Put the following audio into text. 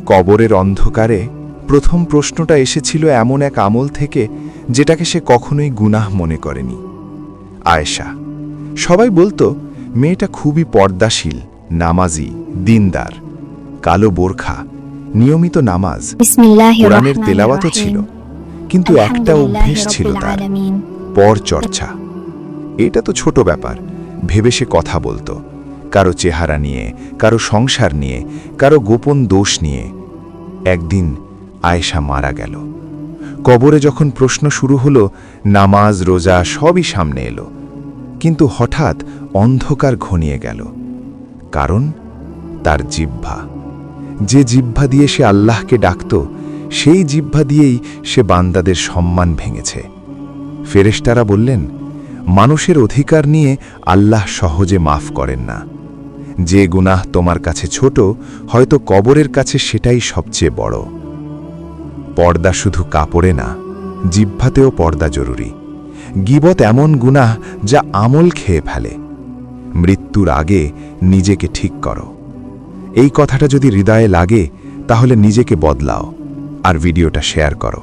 কবরের অন্ধকারে প্রথম প্রশ্নটা এসেছিল এমন এক আমল থেকে যেটাকে সে কখনোই গুনাহ মনে করেনি। আয়েশা। সবাই বলতো মেয়েটা খুবই পর্দাশীল, নামাজি, দিনদার, কালো বোরখা, নিয়মিত নামাজ, কোরআনের তেলাওয়াতও ছিল, কিন্তু একটা অভ্যেস ছিল তার, পর চর্চা। এটা তো ছোট ব্যাপার ভেবে সে কথা বলতো, কারো চেহারা নিয়ে, কারো সংসার নিয়ে, কারো গোপন দোষ নিয়ে। একদিন আয়েশা মারা গেল। কবরে যখন প্রশ্ন শুরু হলো, নামাজ রোজা সবই সামনে এলো, কিন্তু হঠাৎ অন্ধকার ঘনিয়ে গেল। কারণ তার জিহ্বা। যে জিহ্বা দিয়ে সে আল্লাহকে ডাকত, সেই জিহ্বা দিয়েই সে বান্দাদের সম্মান ভেঙেছে। ফেরেশতারা বললেন, মানুষের অধিকার নিয়ে আল্লাহ সহজে মাফ করেন না। যে গুনাহ তোমার কাছে ছোট, হয়তো কবরের কাছে সেটাই সবচেয়ে বড়। পর্দা শুধু কাপড়ে না, জিহ্বাতেও পর্দা জরুরি। গীবত এমন গুনাহ যা আমল খেয়ে ফেলে। মৃত্যুর আগে নিজেকে ঠিক করো। এই কথাটা যদি হৃদয়ে লাগে, তাহলে নিজেকে বদলাও আর ভিডিওটা শেয়ার করো।